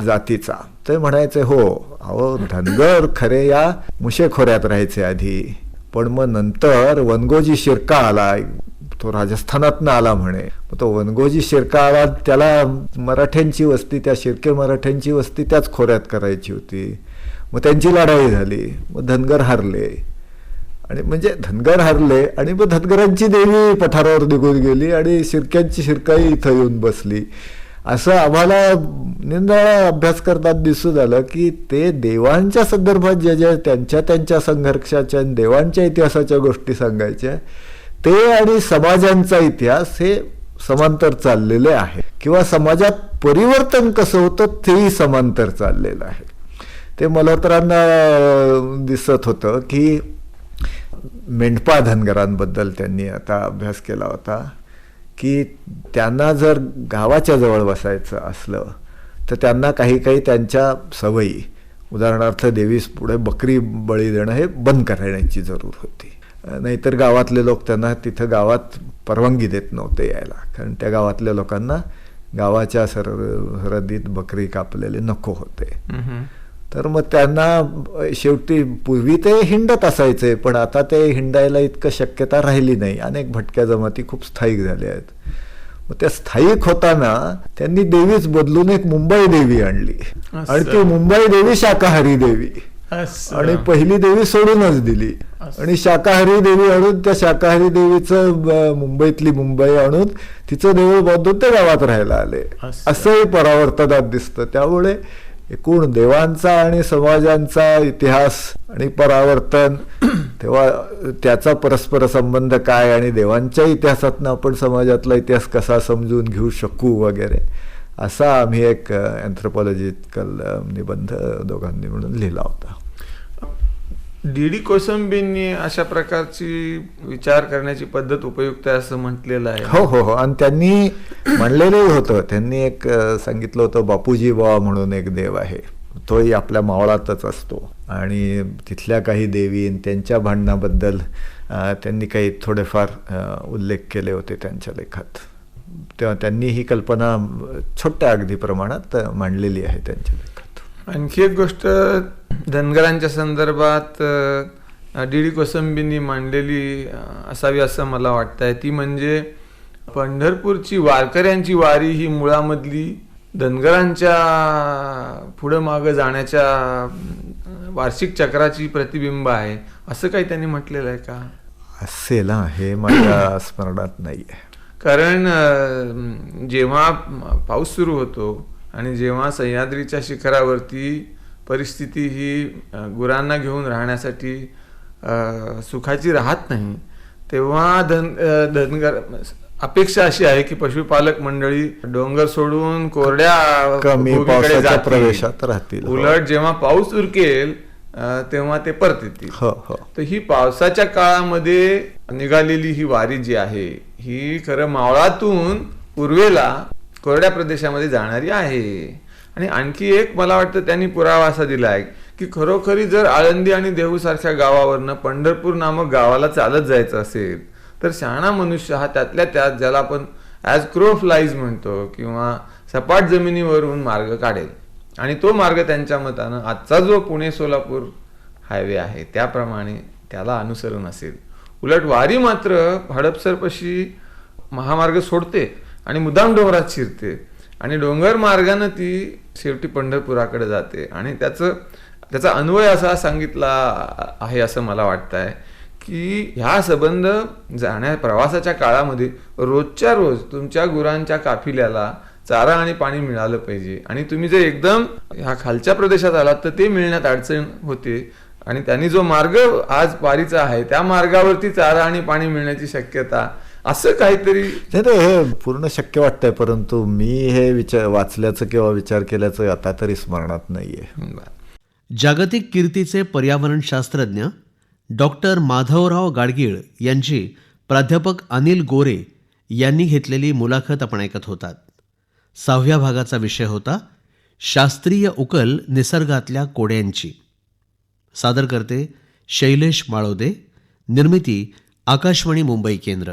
जातीचा. ते म्हणायचे हो अहो धनगर खरे या मुशेखोऱ्यात राहायचे आधी, पण मग नंतर वनगोजी शिरका आला, तो राजस्थानातनं आला म्हणे. तो वनगोजी शिरका आला, त्याला मराठ्यांची वस्ती, त्या शिर्के मराठ्यांची वस्ती त्याच खोऱ्यात करायची होती. मग त्यांची लढाई झाली, मग धनगर हारले. आणि म्हणजे धनगर हारले आणि मग धनगरांची देवी पठारावर निघून गेली आणि शिर्क्यांची शिरकाई इथं येऊन बसली. असं आम्हाला निंदाळा अभ्यास करतात दिसून आलं की ते देवांच्या संदर्भात ज्या त्यांच्या संघर्षाच्या देवांच्या इतिहासाच्या गोष्टी सांगायच्या, ते आणि समाजांचा इतिहास हे समांतर चाललेले आहे, किंवा समाजात परिवर्तन कसं होतं तेही समांतर चाललेलं आहे. ते मल्होत्रांना दिसत होतं की मेंढपा धनगरांबद्दल त्यांनी आता अभ्यास केला होता की त्यांना जर गावाच्या जवळ बसायचं असलं तर त्यांना काही काही त्यांच्या सवयी, उदाहरणार्थ देवीस पुढे बकरी बळी देणं हे बंद करण्याची जरूर होती. नाहीतर गावातले लोक त्यांना तिथं गावात परवानगी देत नव्हते यायला, कारण त्या गावातल्या लोकांना गावाच्या सरहद्दीत बकरी कापलेले नको होते. तर मग त्यांना शेवटी पूर्वी ते हिंडत असायचे, पण आता ते हिंडायला इतकं शक्यता राहिली नाही. अनेक भटक्या जमाती खूप स्थायिक झाल्या आहेत. मग त्या स्थायिक होताना त्यांनी देवीच बदलून एक मुंबई देवी आणली, आणि ती मुंबई देवी शाकाहारी देवी, आणि पहिली देवी सोडूनच दिली, आणि शाकाहारी देवी आणून त्या शाकाहारी देवीचं मुंबईतली मुंबई आणून तिचं देऊळ बांधून ते गावात राहायला आले. असंही परावर्तनात दिसतं. त्यामुळे एकूण देवांचा आणि समाजांचा इतिहास आणि परावर्तन, तेव्हा त्याचा परस्पर संबंध काय, आणि देवांच्या इतिहासातनं आपण समाजातला इतिहास कसा समजून घेऊ शकू वगैरे, असा आम्ही एक अँथ्रोपॉलॉजिकल निबंध दोघांनी म्हणून लिहिला होता.
डी कोसंबींनी अशा प्रकारची विचार करण्याची पद्धत उपयुक्त आहे असं म्हटलेलं आहे.
हो हो हो. आणि त्यांनी म्हणलेलंही होतं, त्यांनी एक सांगितलं होतं, बापूजी बाबा म्हणून एक देव आहे, तोही आपल्या मावळातच असतो, आणि तिथल्या काही देवी त्यांच्या भांडणाबद्दल त्यांनी काही थोडेफार उल्लेख केले होते त्यांच्या लेखात. तेव्हा त्यांनी ही कल्पना छोट्या अगदी प्रमाणात मांडलेली आहे त्यांच्या लेखात.
आणखी एक गोष्ट धनगरांच्या संदर्भात डी कोसंबींनी मांडलेली असावी असं मला वाटतंय, ती म्हणजे पंढरपूरची वारकऱ्यांची वारी ही मुळामधली धनगरांच्या पुढं मागं जाण्याच्या वार्षिक चक्राची प्रतिबिंब आहे, असं काही त्यांनी म्हटलेलं आहे का?
असेल, हे माझ्या स्मरणात नाही आहे.
कारण जेव्हा पाऊस सुरू होतो आणि जेव्हा सह्याद्रीच्या शिखरावरती परिस्थिती ही गुरांना घेऊन राहण्यासाठी सुखाची राहत नाही, तेव्हा धनगर अपेक्षा अशी आहे की पशुपालक मंडळी डोंगर सोडून कोरड्या
कमी पावसाच्या प्रवेशात राहतील.
उलट जेव्हा पाऊस उरकेल तेव्हा ते परत येतील. तर ही पावसाच्या काळामध्ये निघालेली ही वारी जी आहे ही खरं मावळातून पूर्वेला कोरड्या प्रदेशामध्ये जाणारी आहे. आणि आणखी एक मला वाटतं त्यांनी पुरावा असा दिला आहे की खरोखरी जर आळंदी आणि देहू सारख्या गावावरनं पंढरपूर नामक गावाला चालत जायचं असेल तर शहाणा मनुष्य हा त्यातल्या त्यात, ज्याला आपण ॲज क्रो फ्लाईज म्हणतो, किंवा सपाट जमिनीवरून मार्ग काढेल, आणि तो मार्ग त्यांच्या मतानं आजचा जो पुणे सोलापूर हायवे आहे त्याप्रमाणे त्याला अनुसरून असेल. उलट वारी मात्र हडपसरपाशी महामार्ग सोडते आणि मुद्दाम डोंगरात शिरते, आणि डोंगर मार्गाने ती शेवटी पंढरपुराकडे जाते. आणि त्याचा अन्वय असा सांगितला आहे असं मला वाटतंय की ह्या संबंध प्रवासाच्या काळामध्ये रोजच्या रोज तुमच्या गुरांच्या काफिल्याला चारा आणि पाणी मिळालं पाहिजे, आणि तुम्ही जर एकदम ह्या खालच्या प्रदेशात आलात तर ते मिळण्यात अडचण होते, आणि त्यांनी जो मार्ग आज वारीचा आहे त्या मार्गावरती चारा आणि पाणी मिळण्याची शक्यता, असं काहीतरी.
हे पूर्ण शक्य वाटतंय, परंतु मी हे वाचल्याचं किंवा विचार केल्याचं आता तरी स्मरणात नाहीये.
जागतिक कीर्तीचे पर्यावरणशास्त्रज्ञ डॉक्टर माधवराव गाडगीळ यांची प्राध्यापक अनिल गोरे यांनी घेतलेली मुलाखत आपण ऐकत होतात. 6व्या भागाचा विषय होता शास्त्रीय उकल निसर्गातल्या कोड्यांची. सादर करते शैलेश माळोदे. निर्मिती आकाशवाणी मुंबई केंद्र.